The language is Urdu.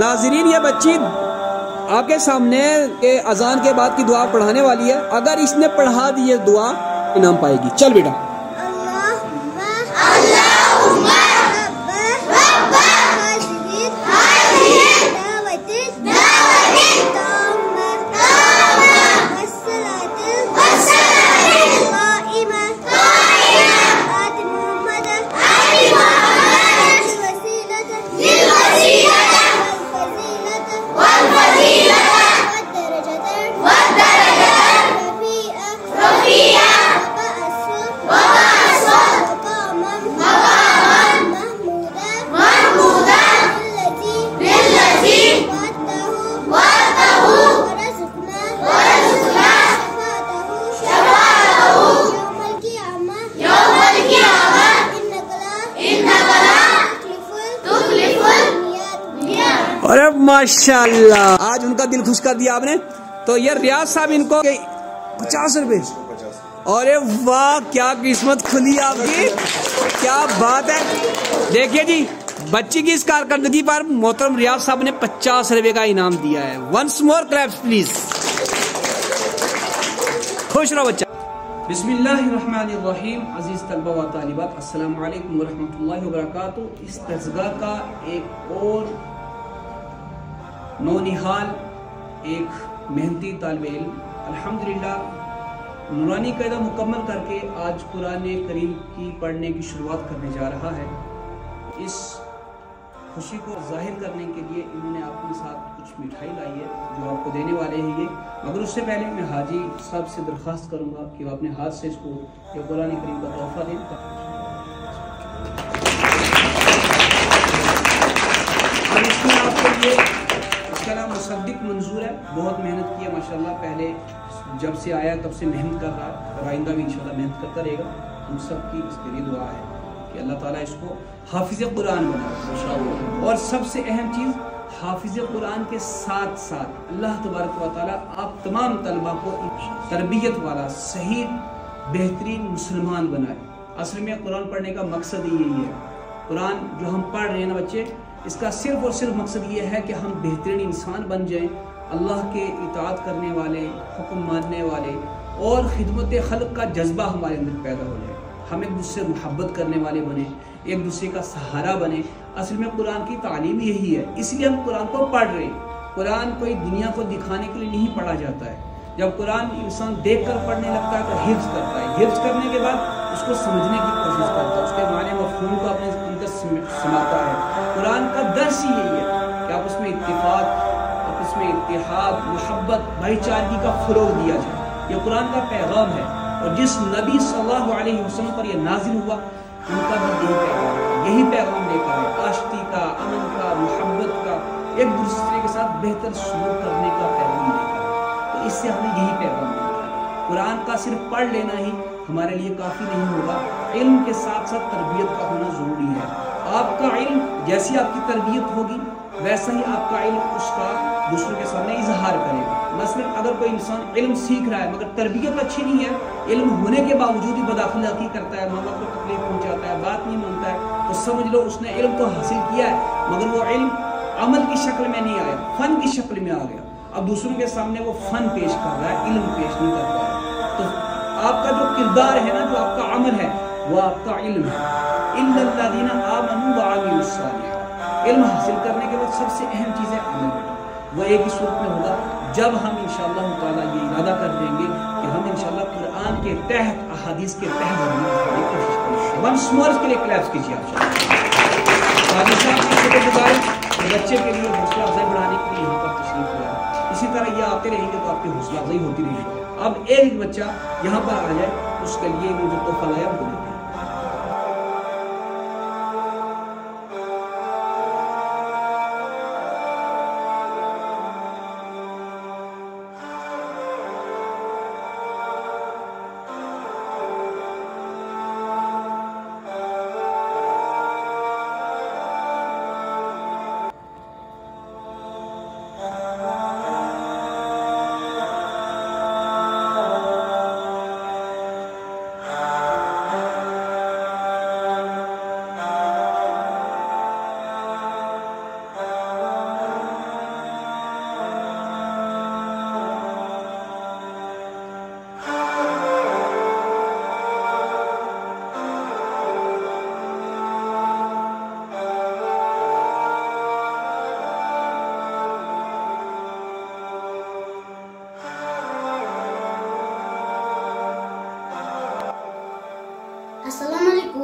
ناظرین یہ بچی آپ کے سامنے اذان کے بعد کی دعا پڑھانے والی ہے. اگر اس نے پڑھا دی یہ دعا انعام پائے گی. چل بیٹا. ارے ماشاءاللہ آج ان کا دل خوش کر دیا آپ نے. تو یہ ریاض صاحب ان کو 50 روپے. ارے واہ کیا قسمت کھلی آپ کی, کیا بات ہے. دیکھیے جی بچی کی اس کارکردگی پر محترم ریاض صاحب نے 50 روپے کا انعام دیا ہے. Once more claps please. خوش رہو بچہ. بسم اللہ الرحمن الرحیم. عزیز طلبہ و طالبات السلام علیکم ورحمۃ اللہ وبرکاتہ. اس درسگاہ کا ایک اور نونہال ایک محنتی طالب علم الحمدللہ نورانی قاعدہ مکمل کر کے آج قرآن کریم کی پڑھنے کی شروعات کرنے جا رہا ہے. اس خوشی کو ظاہر کرنے کے لیے انہوں نے اپنے ساتھ کچھ مٹھائی لائی ہے جو آپ کو دینے والے ہیں یہ. مگر اس سے پہلے میں حاجی صاحب سے درخواست کروں گا کہ وہ اپنے ہاتھ سے اس کو یہ قرآن کریم کا تحفہ دیں. اور اس میں آپ کے لیے اس کا نام مصدق منظور ہے. بہت محنت کی ہے ماشاءاللہ. پہلے جب سے آیا تب سے محنت کر رہا ہے اور آئندہ بھی انشاءاللہ محنت کرتا رہے گا. ہم سب کی اس کے لیے دعا ہے کہ اللہ تعالیٰ اس کو حافظ قرآن بنائے. اور سب سے اہم چیز حافظ قرآن کے ساتھ ساتھ اللہ تبارک و تعالیٰ آپ تمام طلبہ کو تربیت والا صحیح بہترین مسلمان بنائے. اصل میں قرآن پڑھنے کا مقصد ہی یہی ہے. قرآن جو ہم پڑھ رہے ہیں نا بچے, اس کا صرف اور صرف مقصد یہ ہے کہ ہم بہترین انسان بن جائیں, اللہ کے اطاعت کرنے والے, حکم ماننے والے اور خدمت خلق کا جذبہ ہمارے اندر پیدا ہو جائے. ہم ایک دوسرے سے محبت کرنے والے بنے, ایک دوسرے کا سہارا بنے. اصل میں قرآن کی تعلیم یہی ہے, اس لیے ہم قرآن کو پڑھ رہے ہیں. قرآن کوئی دنیا کو دکھانے کے لیے نہیں پڑھا جاتا ہے. جب قرآن انسان دیکھ کر پڑھنے لگتا ہے تو حفظ کرتا ہے. حفظ کرنے کے بعد اس کو سمجھنے کی کوشش کرتا ہے, اس کے معنی مفہوم کو اپنے اندر سماتا ہے. قرآن کا درس ہی یہی ہے کہ آپ اس میں اتفاق, آپ اس میں اتحاد, محبت, بھائی چارگی کا فروغ دیا جائے. یہ قرآن کا پیغام ہے. اور جس نبی صلی اللہ علیہ وسلم پر یہ نازل ہوا ان کا بھی یہی پیغام لے کر ہے, آشتی کا, امن کا, محبت کا, ایک دوسرے کے ساتھ بہتر سلوک کرنے کا پیغام لے کر ہے. تو اس سے ہمیں یہی پیغام ملتا ہے. قرآن کا صرف پڑھ لینا ہی ہمارے لیے کافی نہیں ہوگا, علم کے ساتھ ساتھ تربیت کا ہونا ضروری ہے. آپ کا علم جیسی آپ کی تربیت ہوگی ویسا ہی آپ کا علم اس کا دوسروں کے سامنے اظہار کرے گا. مثلا اگر کوئی انسان علم سیکھ رہا ہے مگر تربیت اچھی نہیں ہے, علم ہونے کے باوجود ہی بداخلاقی کرتا ہے, ماں باپ کو تکلیف پہنچاتا ہے, بات نہیں مانتا ہے, تو سمجھ لو اس نے علم تو حاصل کیا ہے مگر وہ علم عمل کی شکل میں نہیں آیا, فن کی شکل میں آ گیا. اب دوسروں کے سامنے وہ فن پیش کر رہا ہے, علم پیش نہیں کر پا رہا. تو آپ کا جو کردار ہے نا, جو آپ کا عمل ہے وہ آپ کا علم ہے. اِلَّا الَّذِينَ آمَنُوا وَعَمِلُوا الصَّالِحَاتِ. علم حاصل کرنے کے بعد سب سے اہم چیز ہے عمل بیٹا. وہ ایک ہی صورت میں ہوگا جب ہم انشاءاللہ تعالیٰ یہ ارادہ کر دیں گے کہ ہم انشاءاللہ قرآن کے تحت, احادیث کے تحت زندگی گزارنے کی کوشش کریں گے. ونس مور اس کے لیے کلیپس کیجیے آپ. حاجی صاحب کی شکر گزار بچے کے لیے حوصلہ افزائی بڑھانے کے لیے یہاں پر تشریف لائے. اسی طرح یہ آتے رہیں گے تو آپ کی حوصلہ افزائی ہوتی رہے گی. اب ایک بچہ یہاں پر آ جائے, اس کے لیے جو تحفہ لایا وہ دیتے ہیں.